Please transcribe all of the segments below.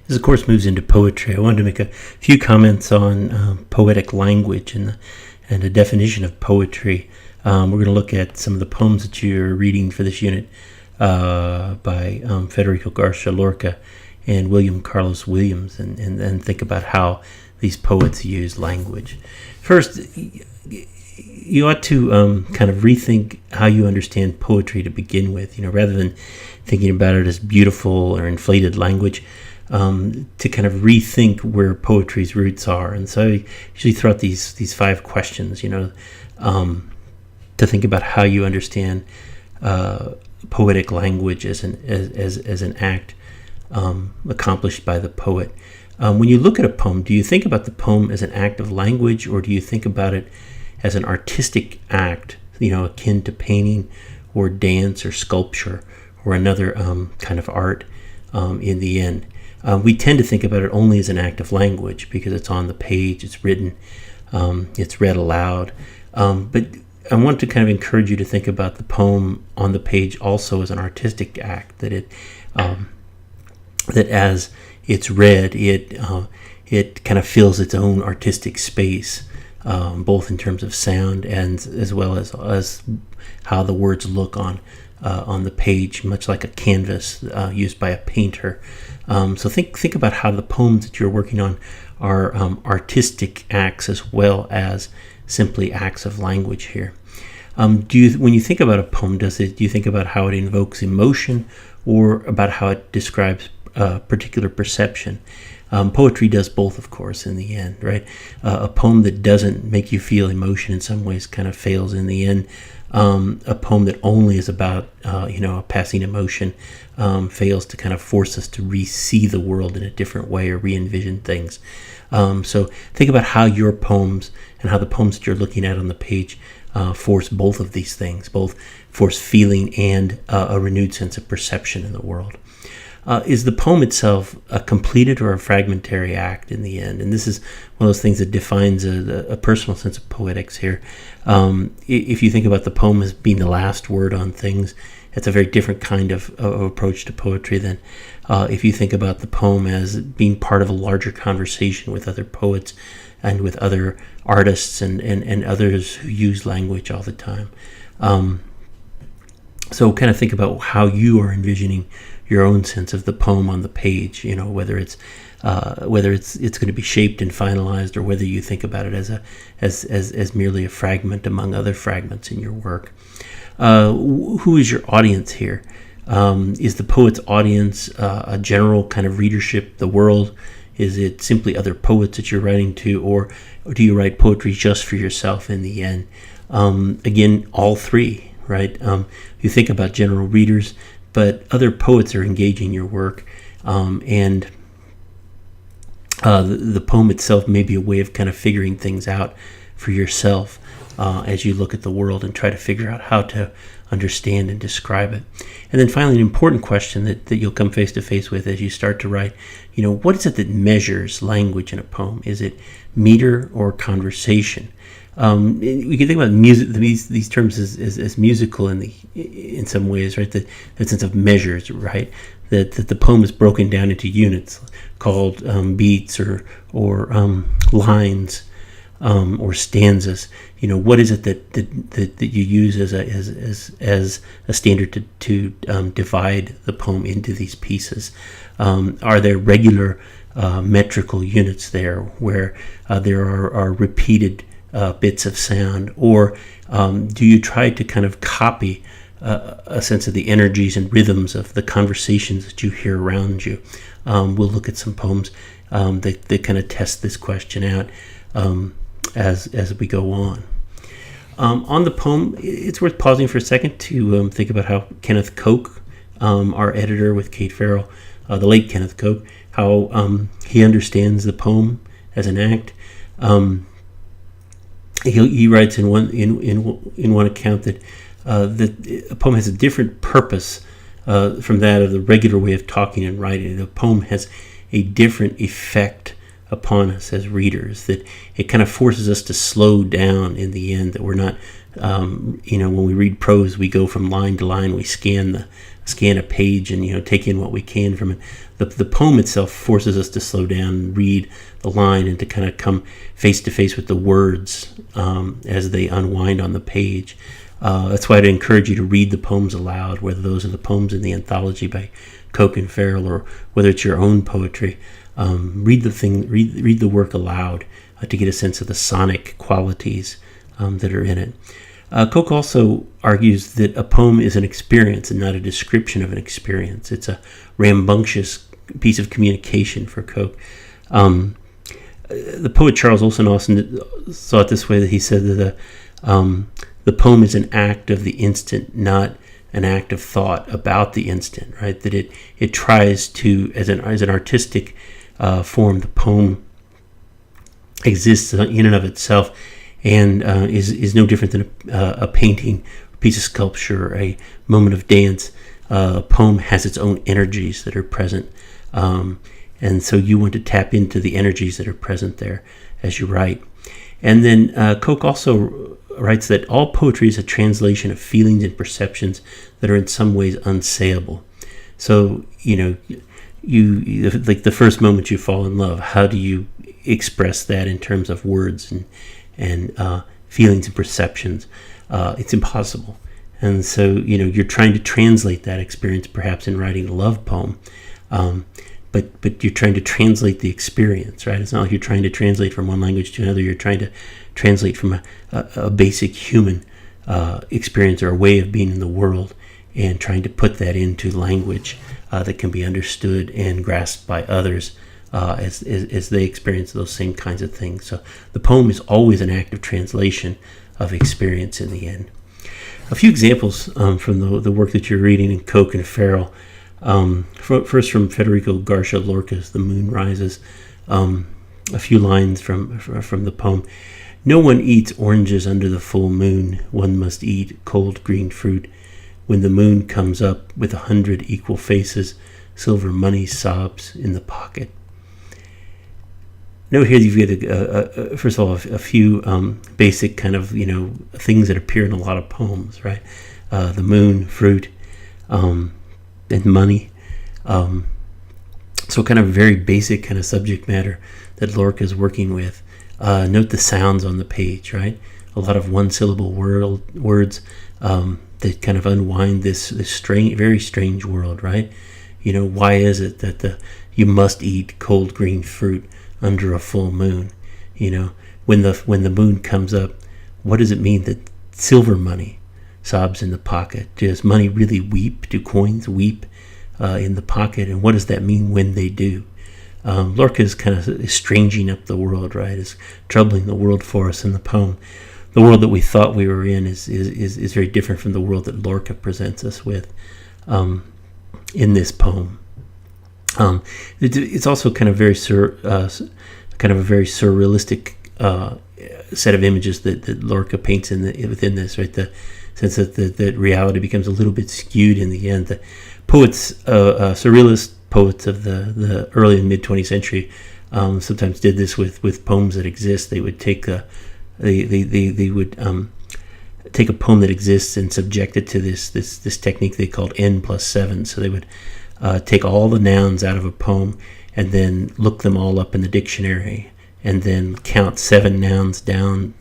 As the course moves into poetry, I wanted to make a few comments on poetic language and a definition of poetry. We're going to look at some of the poems that you're reading for this unit by Federico Garcia Lorca and William Carlos Williams, and think about how these poets use language. First, you ought to kind of rethink how you understand poetry to begin with, rather than thinking about it as beautiful or inflated language. To kind of rethink where poetry's roots are. And so I usually throw out these 5 questions, to think about how you understand poetic language as an act accomplished by the poet. When you look at a poem, do you think about the poem as an act of language, or do you think about it as an artistic act, akin to painting or dance or sculpture or another kind of art in the end? We tend to think about it only as an act of language because it's on the page, it's written, it's read aloud. But I want to kind of encourage you to think about the poem on the page also as an artistic act, that as it's read, it kind of fills its own artistic space, both in terms of sound and as well as how the words look on the page, much like a canvas used by a painter. So think about how the poems that you're working on are artistic acts as well as simply acts of language here. When you think about a poem, do you think about how it invokes emotion or about how it describes particular perception? Poetry does both, of course, in the end, right? A poem that doesn't make you feel emotion in some ways kind of fails in the end. A poem that only is about, a passing emotion fails to kind of force us to re-see the world in a different way or re-envision things. So think about how your poems and how the poems that you're looking at on the page force both of these things, both force feeling and a renewed sense of perception in the world. Is the poem itself a completed or a fragmentary act in the end? And this is one of those things that defines a personal sense of poetics here. If you think about the poem as being the last word on things, it's a very different kind of approach to poetry than if you think about the poem as being part of a larger conversation with other poets and with other artists and others who use language all the time. So kind of think about how you are envisioning your own sense of the poem on the page, whether it's going to be shaped and finalized, or whether you think about it as merely a fragment among other fragments in your work. Who is your audience here? Is the poet's audience a general kind of readership, the world? Is it simply other poets that you're writing to, or do you write poetry just for yourself in the end? Again, all three, right? You think about general readers, but other poets are engaging your work, and the poem itself may be a way of kind of figuring things out for yourself as you look at the world and try to figure out how to understand and describe it. And then finally, an important question that you'll come face to face with as you start to write, what is it that measures language in a poem? Is it meter or conversation? We can think about music, these terms as musical in some ways, right? The sense of measures, right? That the poem is broken down into units called beats or lines or stanzas. What is it that you use as a standard to divide the poem into these pieces? Are there regular metrical units there where there are repeated bits of sound, or do you try to kind of copy a sense of the energies and rhythms of the conversations that you hear around you? We'll look at some poems that kind of test this question out as we go on. On the poem, it's worth pausing for a second to think about how Kenneth Koch, our editor with Kate Farrell, the late Kenneth Koch, how he understands the poem as an act. He writes in one account that a poem has a different purpose from that of the regular way of talking and writing. The poem has a different effect upon us as readers, that it kind of forces us to slow down in the end, that we're not, when we read prose, we go from line to line, we scan scan a page and take in what we can from it. The poem itself forces us to slow down, read the line, and to kind of come face to face with the words as they unwind on the page. That's why I'd encourage you to read the poems aloud, whether those are the poems in the anthology by Koch and Farrell or whether it's your own poetry. Read the work aloud to get a sense of the sonic qualities that are in it. Koch also argues that a poem is an experience and not a description of an experience. It's a rambunctious piece of communication for Koch. The poet Charles Olson saw it this way, that he said that the poem is an act of the instant, not an act of thought about the instant, right? That it tries to, as an artistic form, the poem exists in and of itself, and is no different than a painting, a piece of sculpture, a moment of dance. A poem has its own energies that are present, and so you want to tap into the energies that are present there as you write. And then Koch also writes that all poetry is a translation of feelings and perceptions that are in some ways unsayable. So, you like the first moment you fall in love, how do you express that in terms of words and feelings and perceptions? It's impossible. And so, you're trying to translate that experience perhaps in writing a love poem. But you're trying to translate the experience, right? It's not like you're trying to translate from one language to another. You're trying to translate from a basic human experience or a way of being in the world, and trying to put that into language that can be understood and grasped by others as they experience those same kinds of things. So the poem is always an act of translation of experience in the end. A few examples from the work that you're reading in Koch and Farrell. First from Federico Garcia Lorca's The Moon Rises. A few lines from the poem. No one eats oranges under the full moon. One must eat cold green fruit. When the moon comes up with 100 equal faces, silver money sobs in the pocket. Note here you've got, first of all, a few basic kind of, things that appear in a lot of poems, right? The moon, fruit, and money. So kind of very basic kind of subject matter that Lorca is working with. Note the sounds on the page, right? A lot of one-syllable words that kind of unwind this strange, very strange world, right? Why is it that you must eat cold green fruit under a full moon? When the moon comes up, what does it mean that silver money sobs in the pocket? Does money really weep? Do coins weep in the pocket? And what does that mean when they do? Lorca is kind of estranging up the world, right? Is troubling the world for us in the poem. The world that we thought we were in is very different from the world that Lorca presents us with in this poem. It's also kind of very kind of a very surrealistic set of images that Lorca paints within this, right? The sense that reality becomes a little bit skewed in the end. The poets, surrealist poets of the early and mid 20th century, sometimes did this with poems that exist. They would take they would take a poem that exists and subject it to this technique they called N+7. So they would take all the nouns out of a poem and then look them all up in the dictionary, and then count 7 nouns down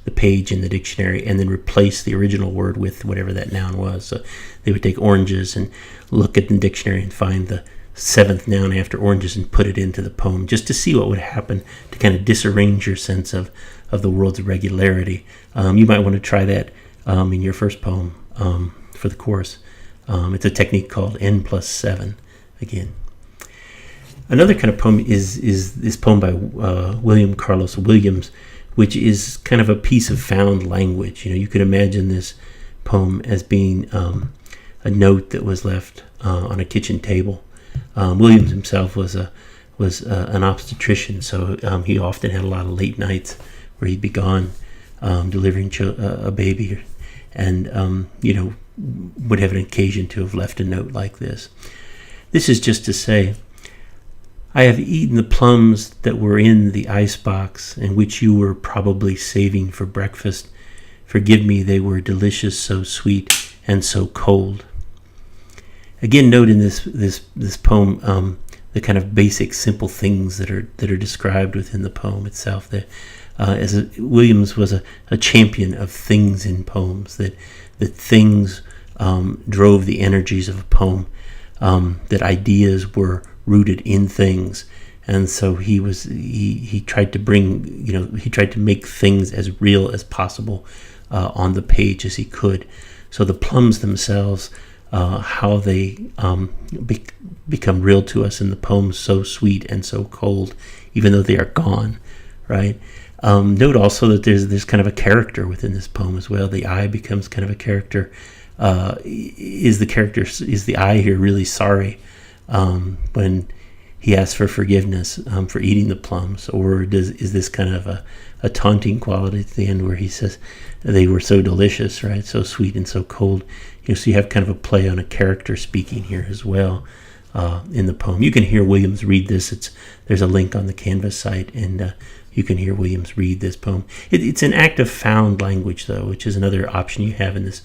the page in the dictionary, and then replace the original word with whatever that noun was. So they would take oranges and look at the dictionary and find the 7th noun after oranges and put it into the poem, just to see what would happen, to kind of disarrange your sense of the world's regularity. You might want to try that in your first poem for the course. It's a technique called N+7 again. Another kind of poem is this poem by William Carlos Williams, which is kind of a piece of found language. You could imagine this poem as being a note that was left on a kitchen table. Williams himself was an obstetrician, so he often had a lot of late nights where he'd be gone delivering a baby, and would have an occasion to have left a note like this. This is just to say, I have eaten the plums that were in the icebox and which you were probably saving for breakfast. Forgive me, they were delicious, so sweet and so cold. Again, note in this poem the kind of basic, simple things that are described within the poem itself. That Williams was a champion of things in poems. That things drove the energies of a poem. That ideas were rooted in things, and so he tried to he tried to make things as real as possible on the page as he could. So the plums themselves, how they become real to us in the poem, so sweet and so cold, even though they are gone, right? Note also that there's kind of a character within this poem as well. The eye becomes kind of a character. Is the eye here really sorry when he asks for forgiveness for eating the plums, or is this kind of a taunting quality at the end where he says they were so delicious, right? So sweet and so cold. So you have kind of a play on a character speaking here as well in the poem. You can hear Williams read this. There's a link on the Canvas site, and you can hear Williams read this poem. It's an act of found language, though, which is another option you have in this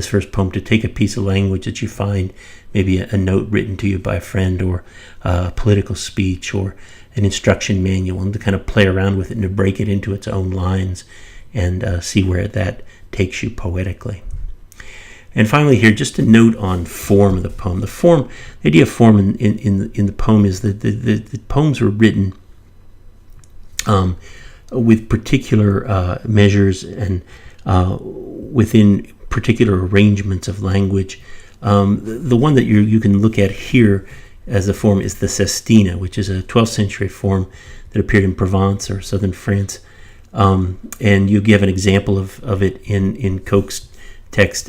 first poem, to take a piece of language that you find, maybe a note written to you by a friend, or a political speech, or an instruction manual, and to kind of play around with it and to break it into its own lines and see where that takes you poetically. And finally here, just a note on form of the poem. The idea of form in the poem is that the poems were written with particular measures and within particular arrangements of language. The one that you can look at here as a form is the sestina, which is a 12th century form that appeared in Provence or southern France. And you give an example of it in Koch's text,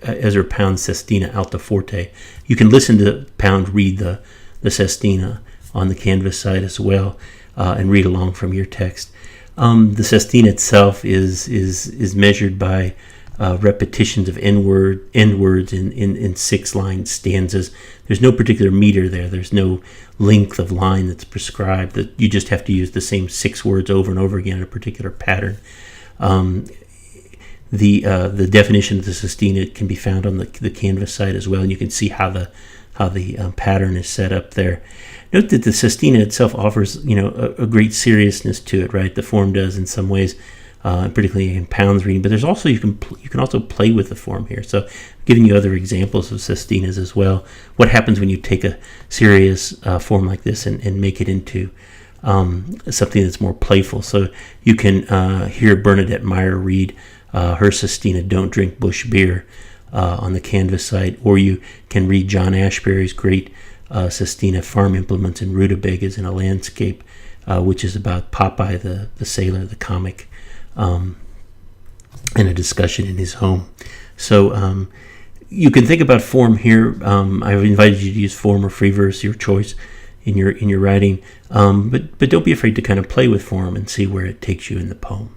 Ezra Pound's Sestina Alta Forte. You can listen to Pound read the Sestina on the Canvas site as well, and read along from your text. The Sestina itself is measured by repetitions of end words in 6-line stanzas. There's no particular meter there. There's no length of line that's prescribed. That you just have to use the same 6 words over and over again in a particular pattern. The definition of the Sestina can be found on the Canvas site as well, and you can see how the pattern is set up there. Note that the Sestina itself offers a great seriousness to it, right? The form does in some ways. Particularly in Pound's reading, but there's also you can also play with the form here. So, giving you other examples of sestinas as well. What happens when you take a serious form like this and make it into something that's more playful? So you can hear Bernadette Meyer read her sestina "Don't Drink Bush Beer" on the Canvas site, or you can read John Ashbery's great sestina "Farm Implements and Rutabagas in a Landscape," which is about Popeye the sailor, the comic. And a discussion in his home. So you can think about form here. I've invited you to use form or free verse, your choice, in your writing. But don't be afraid to kind of play with form and see where it takes you in the poem.